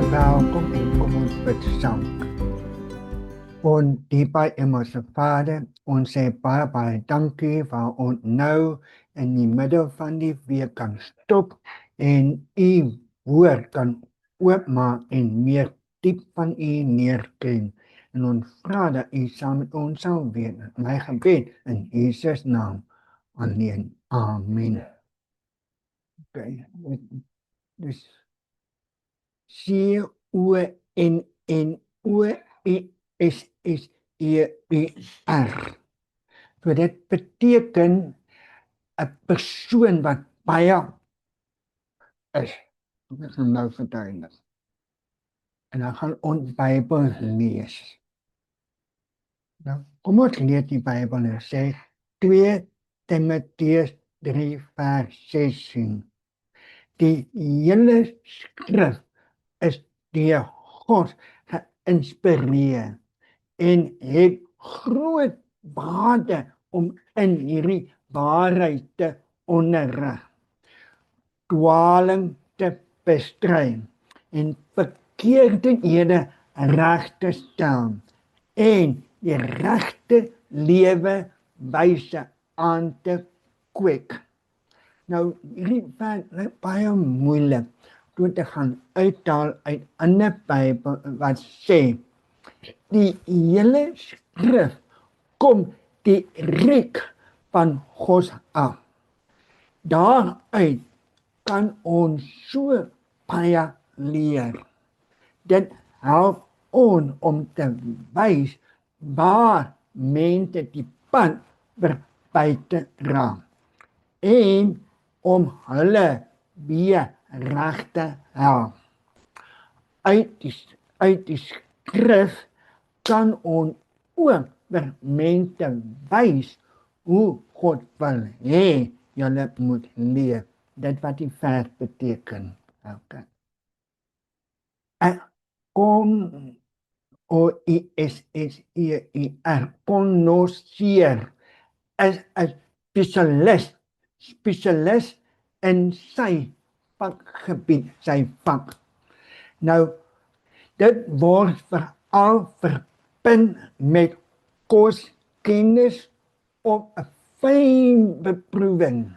Welkom en kom ons bid saam. Diepe hemelse Vader, ons sê baie dankie vir ons nou in die middel van die week kan stop en u woord kan oopmaak en meer diep van u neerken. En ons vra dat u saam met ons sal wees. My gebed in Jesus naam. Alleen. Amen. Okay. Dus CONNOESSER. So dit beteken 'n persoon wat baie is. Dit is nou verduidelik. En dan gaan ons Bybel lees. Nou, kom ons lees die Bybel en sê 2 Timoteus 3 vers 16. Die hele skrif is deur God geïnspireer en het groot waarde om in hierdie waarheid te onderrig, dwaling te bestry en verkeerdhede reg te stel en die regte lewewyse aan te kweek. Nou, hierdie is baie moeilik door te gaan uithaal uit 'n ander Bybel wat sê die hele skrif kom direk van God af. Daaruit kan ons so baie leer. Dit help ons om te wys waar mense die pad verby te dra en om hulle weer reg te help. Uit die skrif kan ons ook vir mense wys hoe God wil hê julle moet leef. Dit wat die vers beteken. Okay. CONNOESSER, connoisseur, is 'n spesialis in sy vakgebied, sy vak. Nou, dit word veral verbind met koskennis of 'n fyn beproewing.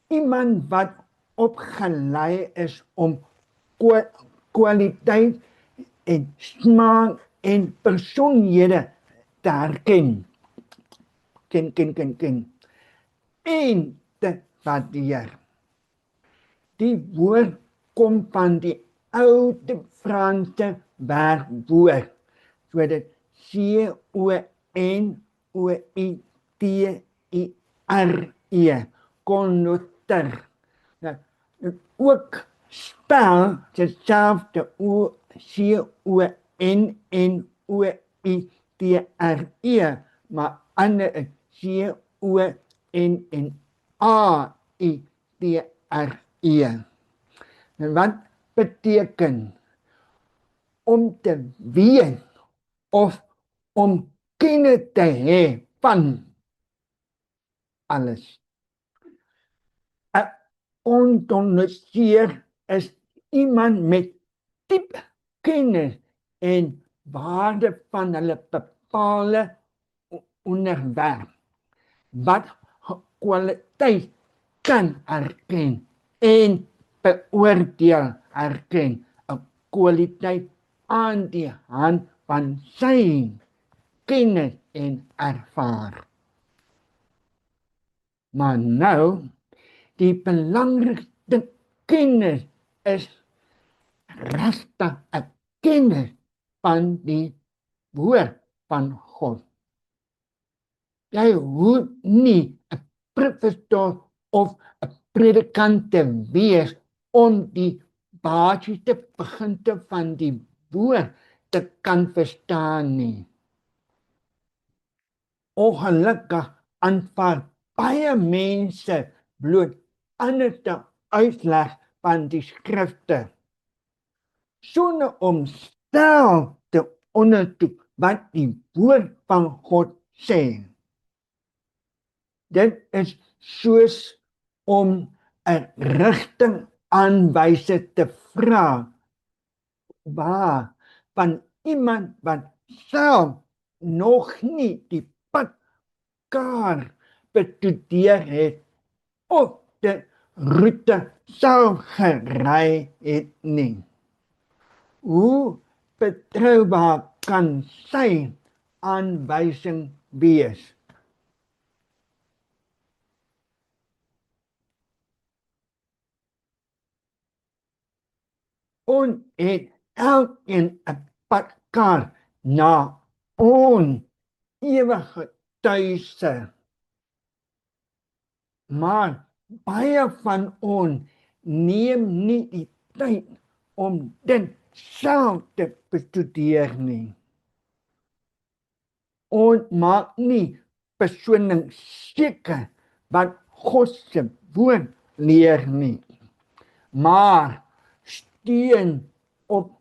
Iemand wat opgelei is om kwaliteit en smaak en persoonlikhede te herken. Ken. En te waardeer. Die woord kom van die oude Franse werkwoord. So dit CONNOITER, connoisseur. Nou, ook spel hetzelfde CONNOITER, maar ander is CONNAITER. En wat beteken om te weet of om kennis te hê van alles. 'n connoisseur is iemand met diep kennis en waarde van hulle bepaalde onderwerp, wat kwaliteit kan herken en beoordeel herken, 'n kwaliteit aan die hand van sy kennis en ervaring. Maar nou, die belangrikste kennis is regtig 'n kennis van die woord van God. Jy hoef nie 'n professor of 'n predikant te wees om die basiese beginsels van die woord te kan verstaan nie. Ongelukkig aanvaar baie mense bloot anders te uitleg van die skrifte, sonder om self te ondersoek wat die woord van God sê. Dit is soos om 'n rigtingaanwyser te vra waar van iemand wat self nog nie die padkaart bestudeer het of de route self gery het nie. Hoe betroubaar kan sy aanwysing wees? Ons het elkeen 'n padkaart na ons ewige tuise. Maar baie van ons neem nie die tyd om dit self te bestudeer nie. Ons maak nie persoonlik seker wat God se woord leer nie, maar steun op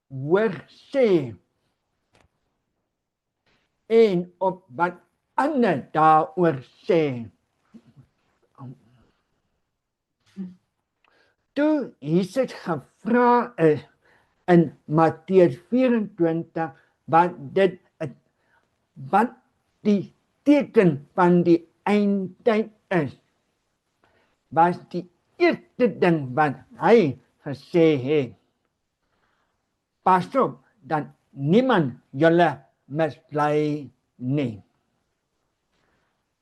hoor sê en op wat ander daaroor sê. Toe Jesus gevra is in Matteus 24 wat die teken van die eindtyd is, was die eerste ding wat hy gesê het: pas op dat niemand julle mislei nie.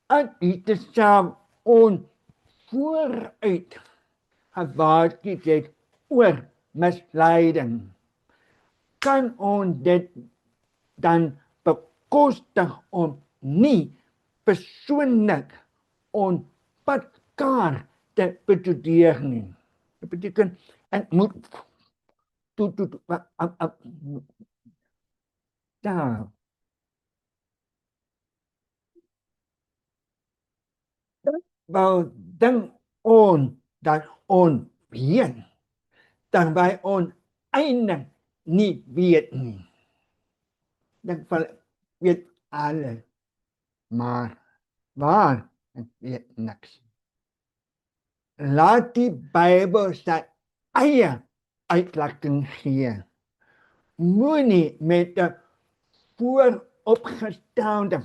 As Jesus self ons vooruit gewaarsku het oor misleiding, kan ons dit dan bekostig om nie persoonlik ons padkaart te bestudeer nie. Dat beteken ek moet daar wou dink ons dat ons weet, dat by ons einde nie weet nie. Dink van weet alles, maar waar ek weet niks. Laat die Bybel sy eie uitlegging gee. Moenie met 'n vooropgestelde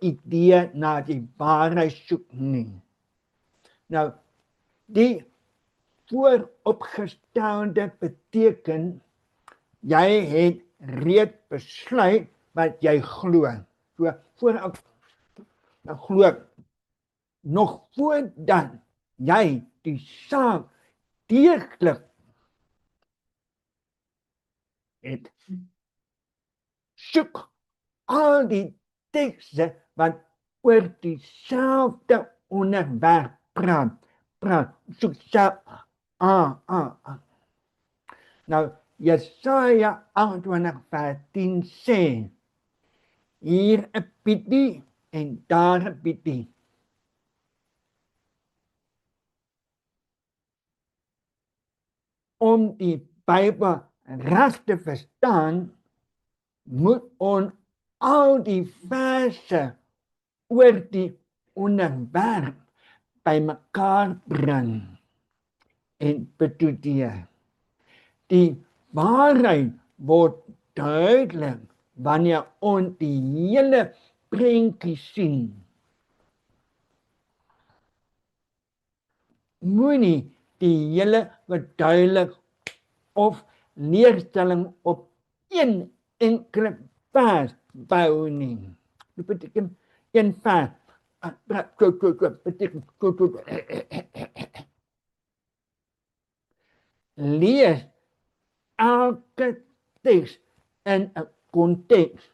idee na die waarheid soek nie. Nou, die vooropgestelde beteken jy het reeds besluit wat jy glo. So voorop glo nog voordat jy die saak deeglik het. Soek al die tekste wat oor dieselfde onderwerp praat. Soek self. Nou, Jesaja 28:10 sê, hier 'n bietjie en daar 'n bietjie. Om die Bybel reg te verstaan, moet ons al die verse oor die onderwerp bymekaar bring en bestudeer. Die waarheid word duidelik wanneer ons die hele prentjie sien. Moenie die hele verduidelik of leerstelling op een enkele vers bou nie. Dit beteken een vers. Lees elke teks in 'n konteks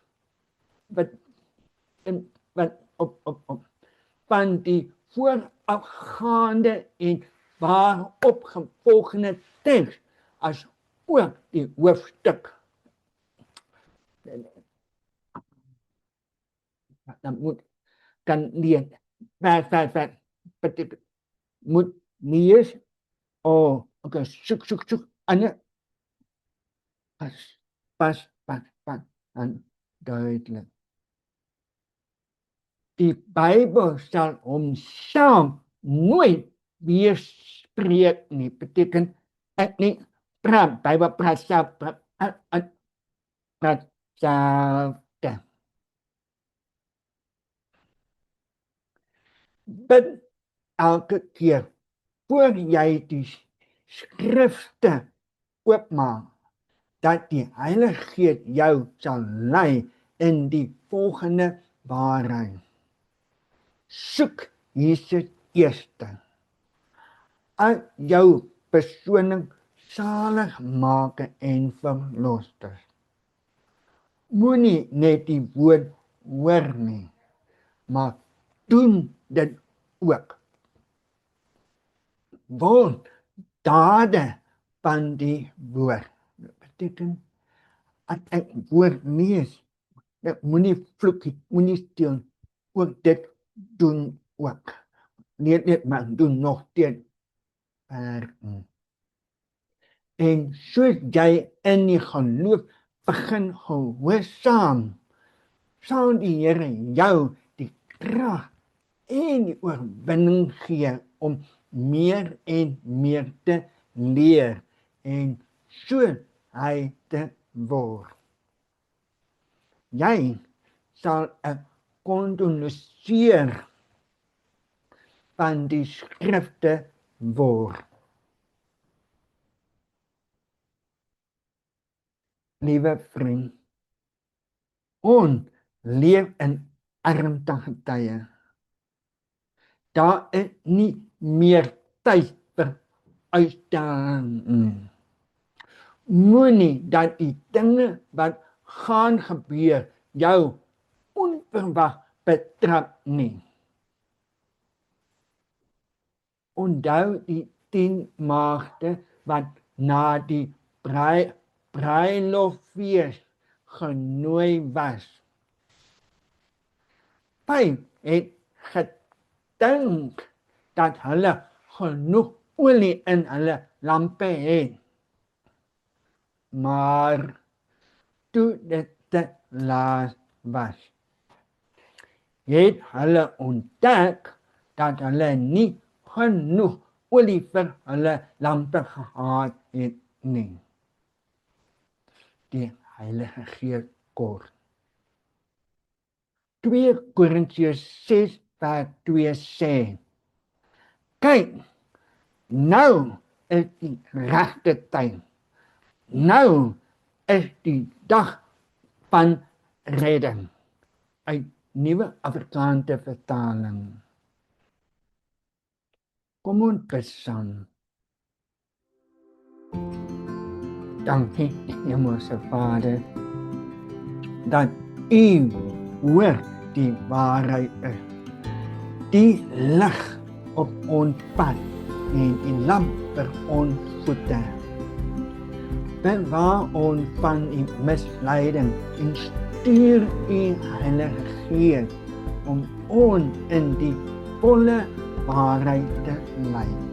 wat op van die voorafgaande en waarop gevolgde teks as ook die hoofstuk. Dan moet kan leer vers beteken moet lees okay, soek ander pas en duidelik. Die Bybel sal homself nooit weerspreek nie. Beteken ek nie Bijbel praat bid elke keer voor jy die skrifte oopmaak, dat die Heilige Gees jou sal lei in die volgende waarheid. Soek Jesus eerste uit jou persoonlik saligmaker en verlosser. Moenie net die woord hoor nie, maar doen dit ook. Word dade van die woord. Dat beteken, as ek woord lees, ek moenie vloek, moenie steel, ook dit doen ook. Net maar doen nog steeds werken. En soos jy in die geloof begin gehoorsaam, sal die Here jou die krag en die oorwinning gee om meer en meer te leer en so hy te word. Jy sal 'n kontinueer van die skrifte word. Liewe vriend, ons leef in armtige tye. Daar is nie meer tyd vir uitstel. Moenie dat die dinge wat gaan gebeur jou onverwag betrap nie. Onthou die 10 maagde wat na die bruilofsfees genooi was. 5 het gedink dat hulle genoeg olie in hulle lampe het. Maar toe dit te laat was, het hulle ontdek dat hulle nie genoeg olie vir hulle lampe gehad het nie. Die Heilige Gees kort. 2 Korintiërs 6:2 sê, kyk, nou is die regte tyd. Nou is die dag van redding. Uit Nuwe Afrikaanse vertaling. Kom ons bid saam. Dankie, Hemelse Vader, dat U woord die waarheid is. Die lig op ons pad en die lamp vir ons voete. Bewaar ons van die misleiding en stuur U Heilige Gees om ons in die volle waarheid te lei.